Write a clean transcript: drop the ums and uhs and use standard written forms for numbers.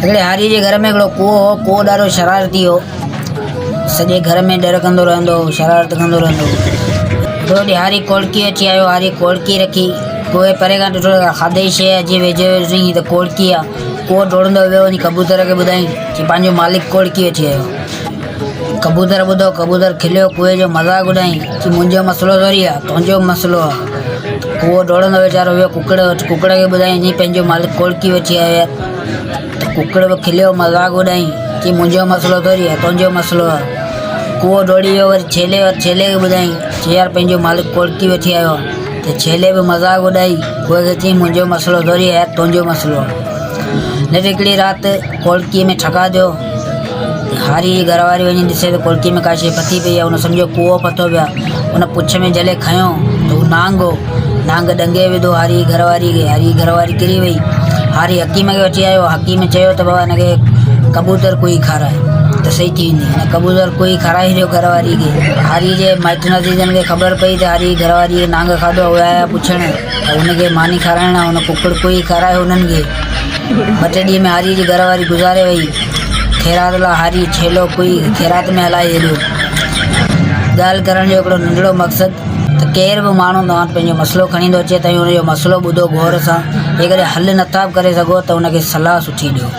हिकिड़े हारी जे घर में हिकिड़ो कुओ हो। कुओ ॾाढो शरारती हो, सॼे घर में डर कंदो रहंदो, शरारत कंदो रहंदो। हिकिड़ो ॾींहुं हारी कोड़की अची आयो। हारी कोड़की रखी, कुए परे खां ॾिठो खाधे जी शइ अची वेझो ॾिठईं त कोड़की आहे। कुओ डोड़ंदो वियो वञी कबूतर खे ॿुधाईं कि पंहिंजो मालिक कोड़की अची आयो। कबूतर ॿुधो, कबूतर खिलियो, कुए जो मज़ाक उॾाईं कि मुंहिंजो मसइलो थोरी आहे, तुंहिंजो मसइलो आहे। कुओ डोड़ंदो वीचारो वियो कुकड़ वटि, कुकड़ खे ॿुधाईं जी पंहिंजो मालिक कोड़की अची आयो आहे। त कुकड़ बि खिलियो, मज़ाक उॾाईं कि मुंहिंजो मसइलो थोरी आहे, तुंहिंजो मसइलो आहे। कुओ दौड़ी वियो वरी छेले वटि, छेले खे ॿुधाईं चई यार पंहिंजो मालिक कोड़की अची आयो आहे। त छेले बि मज़ाक उॾाई, कुए खे चई मुंहिंजो मसइलो थोरी आहे, तुंहिंजो मसइलो आहे। न हिकिड़ी राति कोड़कीअ में ठका थियो। हारी जी घरवारी वञी ॾिसे त कोड़की में का शइ फथी पई आहे। हुन सम्झो कुओ फथो पिया। हुन पुछ में जले खयों त हू नांग हो। नांग डंगे विधो हारी जी घरवारी खे। हारी जी घरवारी किरी वई। हारी हकीम खे वठी आयो। हकीम चयो त बाबा हिनखे कबूतर कुई खाराए त सही थी वेंदी। हिन कबूतर कुई खाराए छॾियो घरवारी खे। हारी जे माइट नतीजनि खे ख़बर पई त हारी जी घरवारी खे नांग खाधो। उहे आया पुछण त हुनखे मानी खाराइण, हुन कुकड़ कुई खाराए हुननि खे। ॿ टे ॾींहं में हारी जी घरवारी गुज़ारे वई। ख़ैरात लाइ हारी छेलो कुई ख़ैरात में हलाए छॾियो। ॻाल्हि करण जो हिकिड़ो नंढिड़ो मक़सदु त केर बि माण्हू तव्हां वटि पंहिंजो मसइलो खणी थो अचे त हुनजो मसइलो ॿुधो गौर सां। जेकॾहिं हल नथा बि करे सघो त हुनखे सलाह सुठी ॾियो।